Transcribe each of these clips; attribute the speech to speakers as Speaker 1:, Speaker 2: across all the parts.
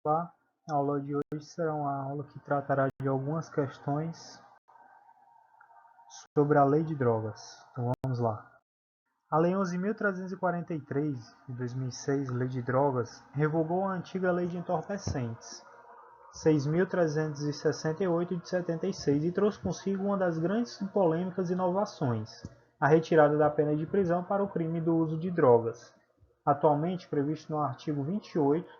Speaker 1: A aula de hoje será uma aula que tratará de algumas questões sobre a Lei de Drogas. Então vamos lá. A Lei 11.343 de 2006, Lei de Drogas, revogou a antiga Lei de Entorpecentes, 6.368 de 76, e trouxe consigo uma das grandes e polêmicas inovações, a retirada da pena de prisão para o crime do uso de drogas, atualmente previsto no artigo 28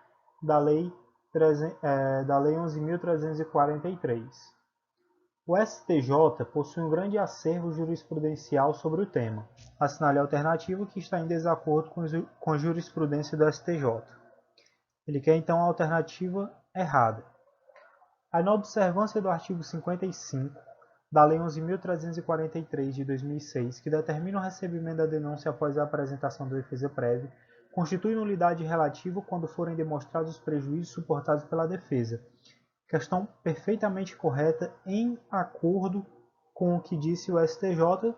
Speaker 1: da Lei 11.343. O STJ possui um grande acervo jurisprudencial sobre o tema. Assinale a alternativa que está em desacordo com a jurisprudência do STJ. Ele quer então a alternativa errada. A inobservância do artigo 55 da Lei 11.343 de 2006, que determina o recebimento da denúncia após a apresentação da defesa prévia, constitui nulidade relativa quando forem demonstrados os prejuízos suportados pela defesa. Questão perfeitamente correta, em acordo com o que disse o STJ,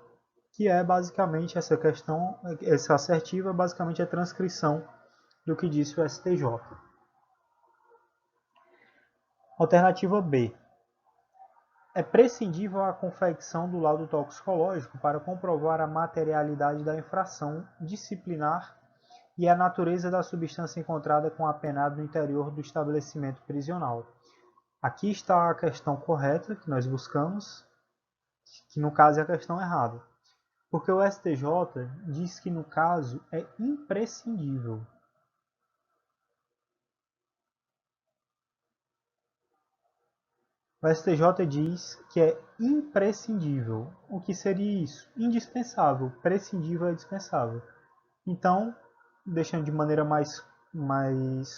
Speaker 1: que é basicamente essa questão, essa assertiva é basicamente a transcrição do que disse o STJ. Alternativa B. É prescindível a confecção do laudo toxicológico para comprovar a materialidade da infração disciplinar e a natureza da substância encontrada com a penado no interior do estabelecimento prisional. Aqui está a questão correta que nós buscamos, que no caso é a questão errada. Porque o STJ diz que no caso é imprescindível. O STJ diz que é imprescindível. O que seria isso? Indispensável. Prescindível é dispensável. Então, deixando de maneira mais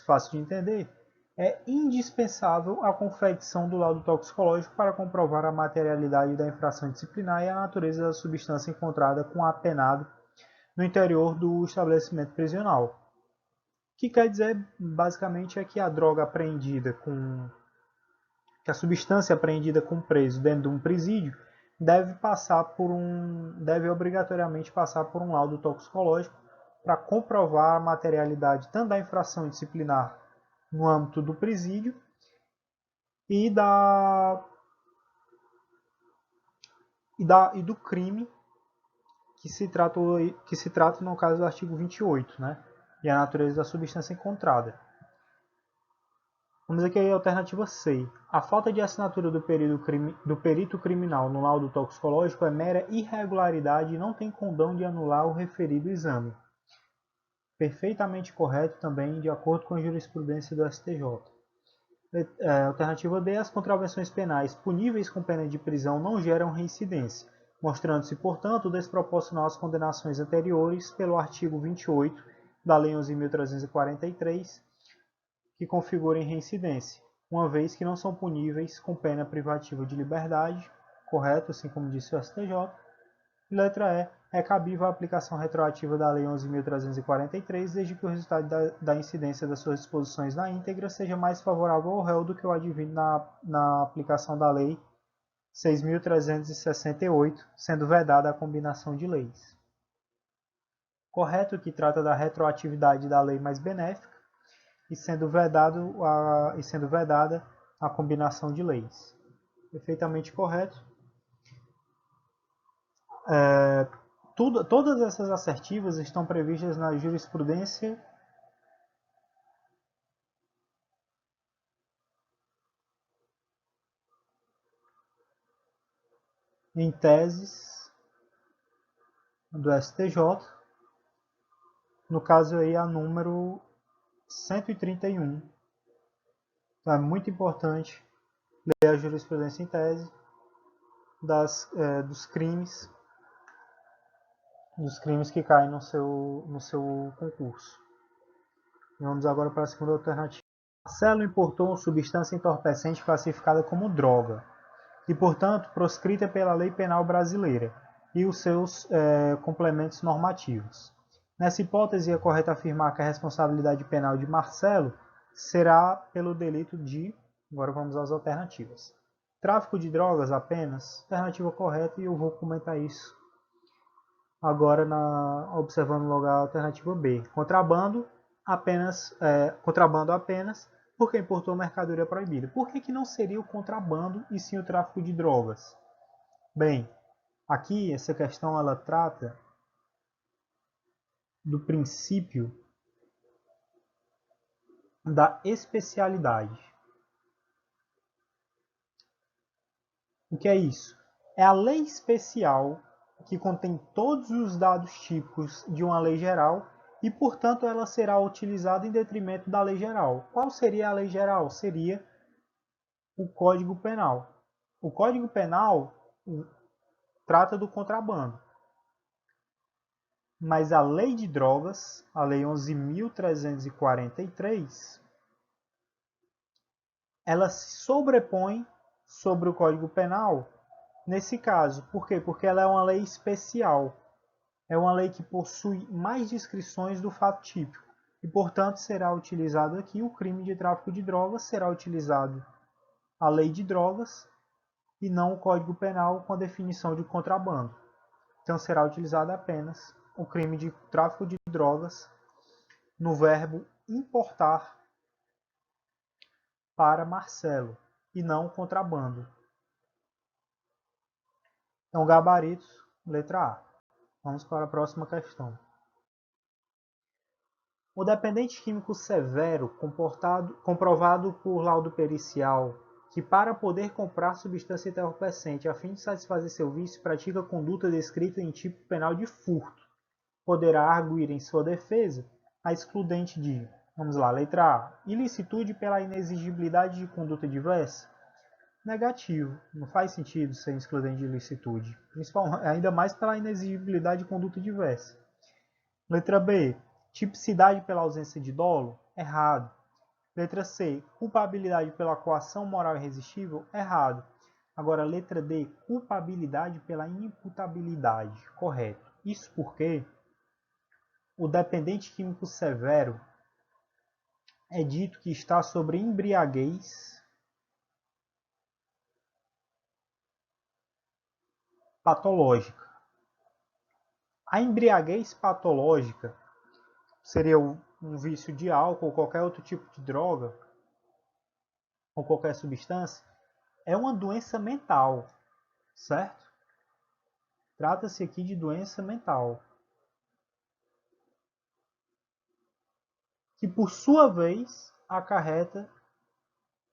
Speaker 1: fácil de entender, é indispensável a confecção do laudo toxicológico para comprovar a materialidade da infração disciplinar e a natureza da substância encontrada com a penado no interior do estabelecimento prisional. O que quer dizer, basicamente, é que a droga apreendida que a substância apreendida com o preso dentro de um presídio deve obrigatoriamente passar por um laudo toxicológico para comprovar a materialidade tanto da infração disciplinar no âmbito do presídio e do crime que se trata no caso do artigo 28, né? E a natureza da substância encontrada. Vamos aqui a alternativa C. A falta de assinatura do perito criminal no laudo toxicológico é mera irregularidade e não tem condão de anular o referido exame. Perfeitamente correto também, de acordo com a jurisprudência do STJ. Alternativa D. As contravenções penais puníveis com pena de prisão não geram reincidência, mostrando-se, portanto, desproporcional às condenações anteriores pelo artigo 28 da Lei 11.343, que configurem reincidência, uma vez que não são puníveis com pena privativa de liberdade, correto, assim como disse o STJ. E letra E. É cabível a aplicação retroativa da Lei 11.343, desde que o resultado da incidência das suas disposições na íntegra seja mais favorável ao réu do que o advindo na aplicação da Lei 6.368, sendo vedada a combinação de leis. Correto, que trata da retroatividade da lei mais benéfica, e sendo vedada a combinação de leis. Perfeitamente correto. Todas essas assertivas estão previstas na jurisprudência em teses do STJ, no caso aí a número 131. Então é muito importante ler a jurisprudência em tese dos crimes que caem no seu concurso. E vamos agora para a segunda alternativa. Marcelo importou uma substância entorpecente classificada como droga e, portanto, proscrita pela lei penal brasileira e os seus complementos normativos. Nessa hipótese, é correto afirmar que a responsabilidade penal de Marcelo será pelo delito de... Agora vamos às alternativas. Tráfico de drogas apenas, alternativa correta, e eu vou comentar isso agora observando logo a alternativa B. Contrabando apenas, Por que importou mercadoria proibida? Por que não seria o contrabando e sim o tráfico de drogas? Bem, aqui essa questão ela trata do princípio da especialidade. O que é isso? É a lei especial que contém todos os dados típicos de uma lei geral e, portanto, ela será utilizada em detrimento da lei geral. Qual seria a lei geral? Seria o Código Penal. O Código Penal trata do contrabando. Mas a lei de drogas, a lei 11.343, ela se sobrepõe sobre o Código Penal nesse caso. Por quê? Porque ela é uma lei especial. É uma lei que possui mais descrições do fato típico. E, portanto, será utilizado aqui o crime de tráfico de drogas, será utilizado a lei de drogas e não o Código Penal com a definição de contrabando. Então será utilizado apenas o crime de tráfico de drogas no verbo importar para Marcelo e não contrabando. Então, gabaritos, letra A. Vamos para a próxima questão. O dependente químico severo, comprovado por laudo pericial, que para poder comprar substância entorpecente a fim de satisfazer seu vício, pratica conduta descrita em tipo penal de furto, poderá arguir em sua defesa a excludente de, vamos lá, letra A, ilicitude pela inexigibilidade de conduta diversa? Negativo, não faz sentido ser excludente de ilicitude, ainda mais pela inexigibilidade de conduta diversa. Letra B, tipicidade pela ausência de dolo? Errado. Letra C, culpabilidade pela coação moral irresistível? Errado. Agora, letra D, culpabilidade pela inimputabilidade? Correto. Isso porque o dependente químico severo é dito que está sobre embriaguez patológica. A embriaguez patológica seria um vício de álcool ou qualquer outro tipo de droga ou qualquer substância, é uma doença mental, certo? Trata-se aqui de doença mental, que por sua vez acarreta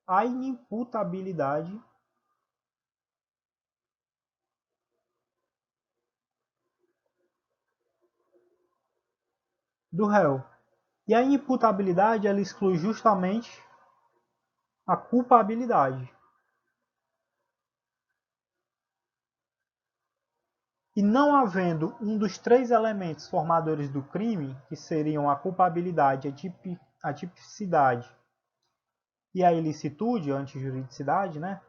Speaker 1: a inimputabilidade do réu. E a inimputabilidade ela exclui justamente a culpabilidade. E não havendo um dos três elementos formadores do crime, que seriam a culpabilidade, a tipicidade e a ilicitude, a antijuridicidade, né?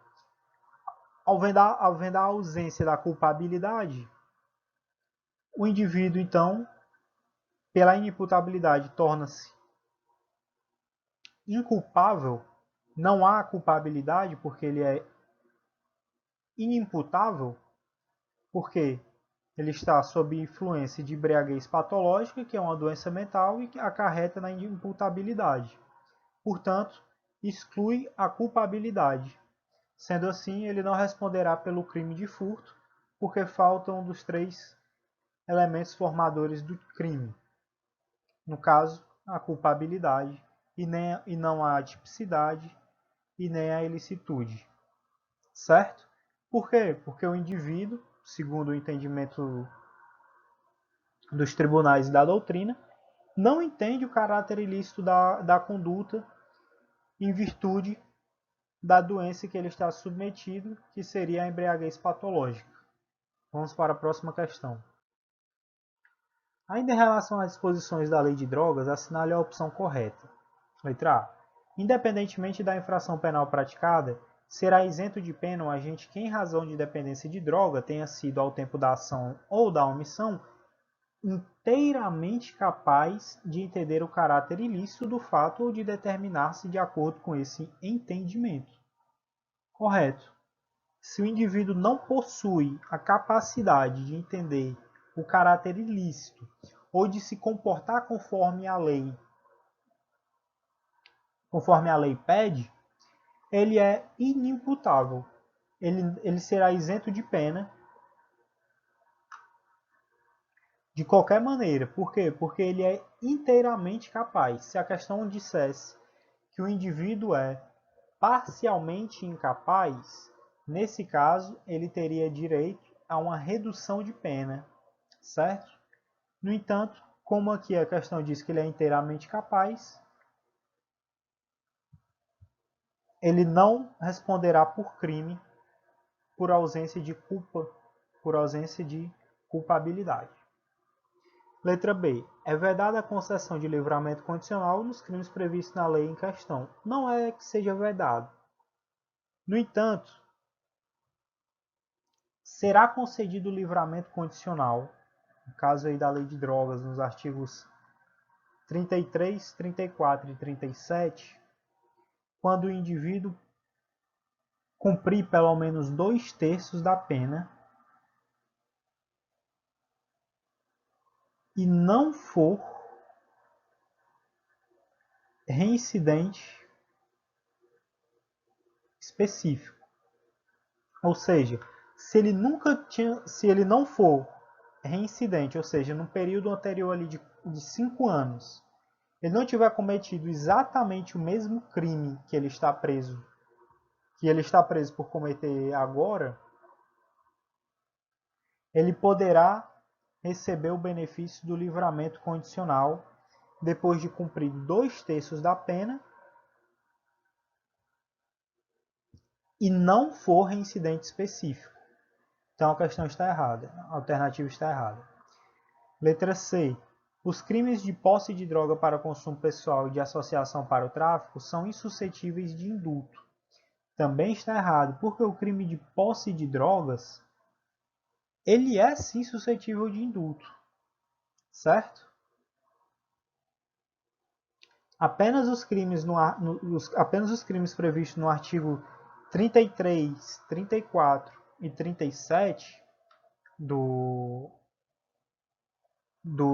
Speaker 1: Havendo a ausência da culpabilidade, o indivíduo, então, pela inimputabilidade, torna-se inculpável, não há culpabilidade porque ele é inimputável, porque ele está sob influência de embriaguez patológica, que é uma doença mental e que acarreta na inimputabilidade. Portanto, exclui a culpabilidade. Sendo assim, ele não responderá pelo crime de furto, porque faltam um dos três elementos formadores do crime. No caso, a culpabilidade, e não a tipicidade e nem a ilicitude. Certo? Por quê? Porque o indivíduo, segundo o entendimento dos tribunais e da doutrina, não entende o caráter ilícito da conduta em virtude da doença que ele está submetido, que seria a embriaguez patológica. Vamos para a próxima questão. Ainda em relação às disposições da lei de drogas, assinale a opção correta. Letra A. Independentemente da infração penal praticada, será isento de pena o agente que, em razão de dependência de droga, tenha sido, ao tempo da ação ou da omissão, inteiramente capaz de entender o caráter ilícito do fato ou de determinar-se de acordo com esse entendimento. Correto. Se o indivíduo não possui a capacidade de entender o caráter ilícito ou de se comportar conforme a lei conforme a lei pede, ele é inimputável. Ele será isento de pena de qualquer maneira. Por quê? Porque ele é inteiramente capaz. Se a questão dissesse que o indivíduo é parcialmente incapaz, nesse caso, ele teria direito a uma redução de pena, certo? No entanto, como aqui a questão diz que ele é inteiramente capaz, ele não responderá por crime por ausência de culpa, por ausência de culpabilidade. Letra B. É vedada a concessão de livramento condicional nos crimes previstos na lei em questão. Não é que seja vedado. No entanto, será concedido o livramento condicional, no caso aí da lei de drogas, nos artigos 33, 34 e 37, quando o indivíduo cumprir pelo menos 2/3 da pena e não for reincidente específico. Ou seja, se ele não for reincidente, ou seja, no período anterior ali de 5 anos, ele não tiver cometido exatamente o mesmo crime que ele está preso por cometer agora, ele poderá receber o benefício do livramento condicional depois de cumprir 2/3 da pena e não for reincidente específico. Então a questão está errada, a alternativa está errada. Letra C. Os crimes de posse de droga para consumo pessoal e de associação para o tráfico são insuscetíveis de indulto. Também está errado, porque o crime de posse de drogas, ele é sim suscetível de indulto, certo? Apenas os crimes, apenas os crimes previstos no artigo 33, 34 e 37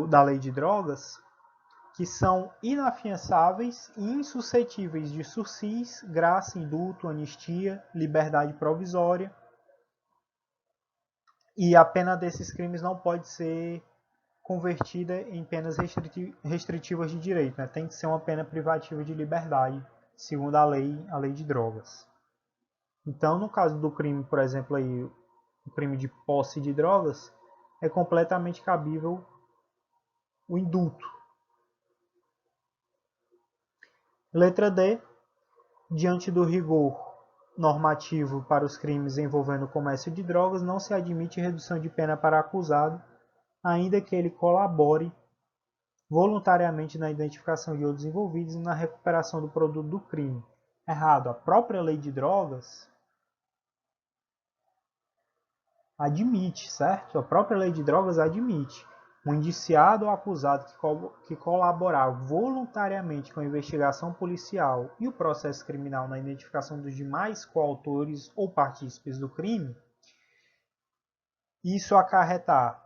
Speaker 1: da Lei de Drogas, que são inafiançáveis e insuscetíveis de sursis, graça, indulto, anistia, liberdade provisória. E a pena desses crimes não pode ser convertida em penas restritivas de direito, né? Tem que ser uma pena privativa de liberdade, segundo a lei de drogas. Então, no caso do crime, por exemplo, aí, o crime de posse de drogas, é completamente cabível o indulto. Letra D. Diante do rigor normativo para os crimes envolvendo o comércio de drogas, não se admite redução de pena para acusado, ainda que ele colabore voluntariamente na identificação de outros envolvidos e na recuperação do produto do crime. Errado. A própria lei de drogas admite, certo? A própria lei de drogas admite um indiciado ou acusado que colaborar voluntariamente com a investigação policial e o processo criminal na identificação dos demais coautores ou partícipes do crime, isso acarretar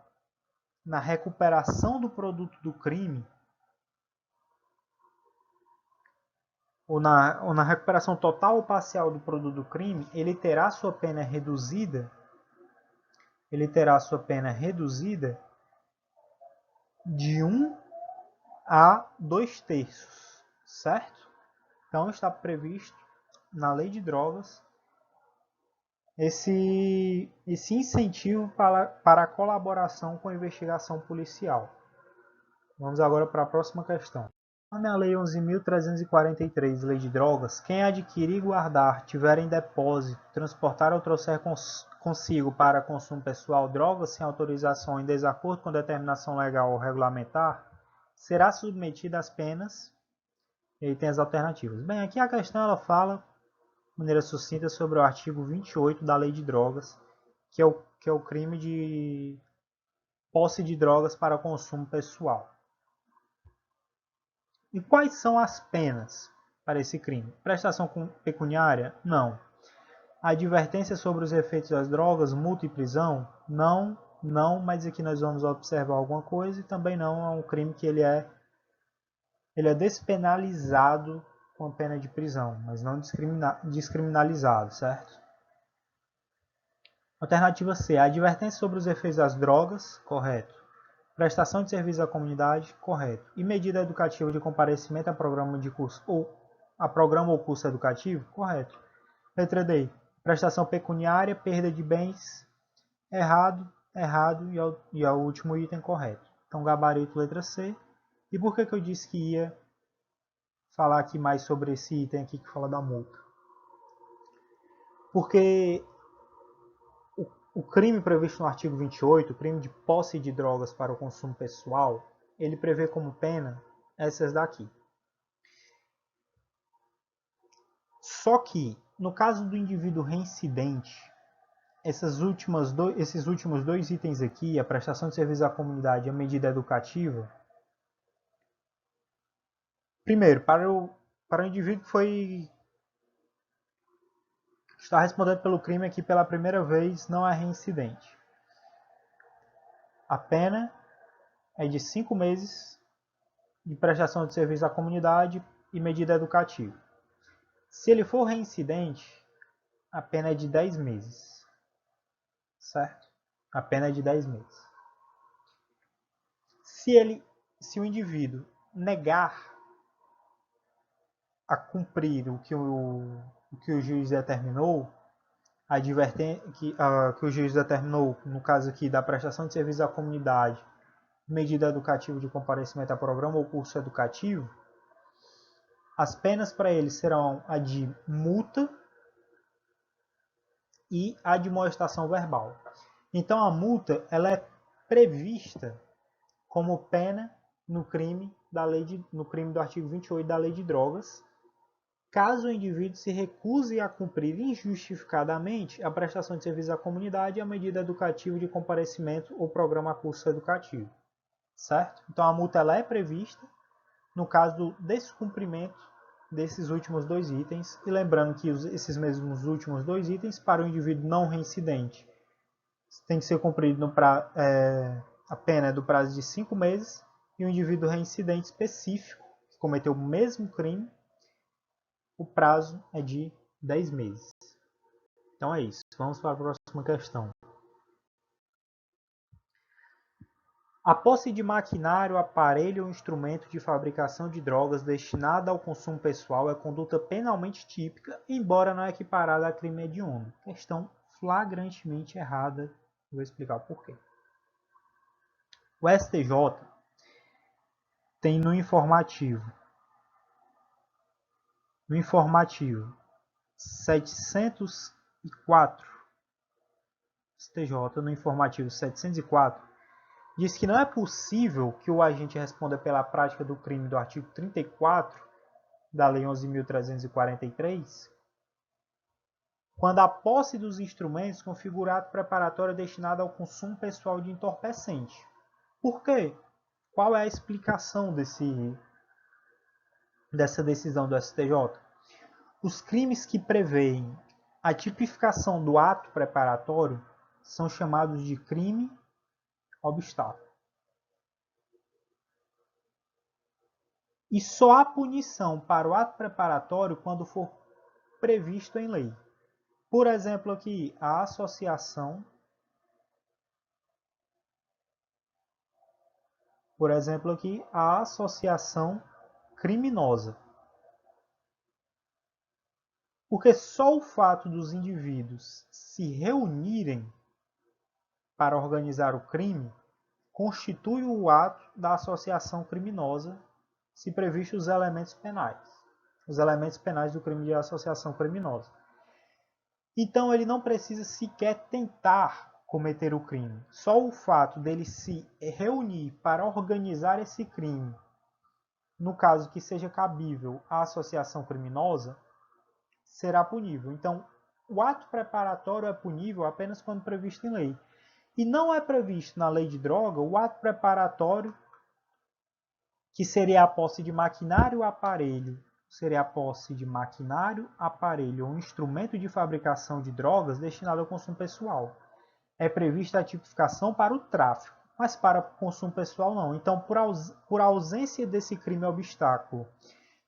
Speaker 1: na recuperação do produto do crime ou na recuperação total ou parcial do produto do crime, ele terá sua pena reduzida de 1 a 2/3, certo? Então está previsto na lei de drogas esse incentivo para a colaboração com a investigação policial. Vamos agora para a próxima questão. Conforme a Lei 11.343, Lei de Drogas, quem adquirir, guardar, tiver em depósito, transportar ou trouxer consigo para consumo pessoal drogas sem autorização em desacordo com determinação legal ou regulamentar, será submetido às penas. E aí tem as alternativas. Bem, aqui a questão ela fala de maneira sucinta sobre o artigo 28 da Lei de Drogas, que é o crime de posse de drogas para consumo pessoal. E quais são as penas para esse crime? Prestação pecuniária? Não. Advertência sobre os efeitos das drogas, multa e prisão? Não, mas aqui nós vamos observar alguma coisa e também não é um crime que ele é despenalizado com a pena de prisão, mas não descriminalizado, certo? Alternativa C. Advertência sobre os efeitos das drogas, correto. Prestação de serviço à comunidade, correto. E medida educativa de comparecimento a programa de curso ou a programa ou curso educativo, correto. Letra D. Prestação pecuniária, perda de bens, errado, errado e é o último item correto. Então, gabarito letra C. E por que eu disse que ia falar aqui mais sobre esse item aqui que fala da multa? Porque o crime previsto no artigo 28, o crime de posse de drogas para o consumo pessoal, ele prevê como pena essas daqui. Só que, no caso do indivíduo reincidente, esses últimos dois itens aqui, a prestação de serviço à comunidade e a medida educativa, primeiro, para o indivíduo que está respondendo pelo crime aqui pela primeira vez, não é reincidente. A pena é de 5 meses de prestação de serviço à comunidade e medida educativa. Se ele for reincidente, a pena é de 10 meses. Certo? A pena é de 10 meses. Se o indivíduo negar a cumprir o que o juiz determinou, que o juiz determinou, no caso aqui da prestação de serviço à comunidade, medida educativa de comparecimento a programa ou curso educativo, as penas para ele serão a de multa e a de molestação verbal. Então a multa ela é prevista como pena no crime do artigo 28 da Lei de Drogas, caso o indivíduo se recuse a cumprir injustificadamente a prestação de serviço à comunidade e a medida educativa de comparecimento ou programa curso educativo. Certo? Então a multa ela é prevista no caso do descumprimento desses últimos dois itens, e lembrando que esses mesmos últimos dois itens, para o indivíduo não reincidente, tem que ser cumprido a pena do prazo de 5 meses, e o indivíduo reincidente específico, que cometeu o mesmo crime, o prazo é de 10 meses. Então é isso. Vamos para a próxima questão. A posse de maquinário, aparelho ou instrumento de fabricação de drogas destinada ao consumo pessoal é conduta penalmente típica, embora não equiparada a crime hediondo. Questão flagrantemente errada. Vou explicar por quê. O STJ tem no informativo 704, STJ no informativo 704, diz que não é possível que o agente responda pela prática do crime do artigo 34 da Lei 11.343, quando a posse dos instrumentos configura ato preparatório destinado ao consumo pessoal de entorpecente. Por quê? Qual é a explicação dessa decisão do STJ? Os crimes que prevêem a tipificação do ato preparatório são chamados de crime obstáculo. E só há punição para o ato preparatório quando for previsto em lei. Por exemplo, aqui, a associação. Por exemplo, aqui, a associação criminosa. Porque só o fato dos indivíduos se reunirem para organizar o crime constitui o ato da associação criminosa, se previstos os elementos penais. Os elementos penais do crime de associação criminosa. Então ele não precisa sequer tentar cometer o crime. Só o fato dele se reunir para organizar esse crime, no caso que seja cabível à associação criminosa, será punível. Então, o ato preparatório é punível apenas quando previsto em lei. E não é previsto na lei de droga o ato preparatório, que seria a posse de maquinário ou aparelho, ou instrumento de fabricação de drogas destinado ao consumo pessoal. É prevista a tipificação para o tráfico, mas para o consumo pessoal não. Então, por ausência desse crime obstáculo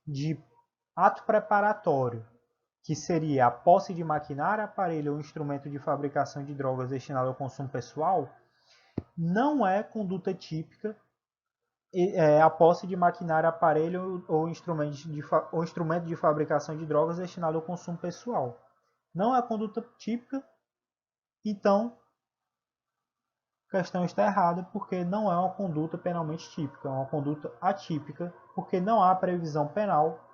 Speaker 1: de Ato preparatório, que seria a posse de maquinário, aparelho ou instrumento de fabricação de drogas destinado ao consumo pessoal, não é conduta típica a posse de maquinário, aparelho ou instrumento de fabricação de drogas destinado ao consumo pessoal. Não é conduta típica, então a questão está errada, porque não é uma conduta penalmente típica, é uma conduta atípica, porque não há previsão penal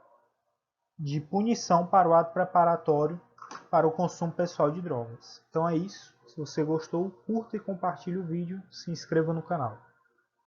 Speaker 1: de punição para o ato preparatório para o consumo pessoal de drogas. Então é isso. Se você gostou, curta e compartilhe o vídeo, se inscreva no canal.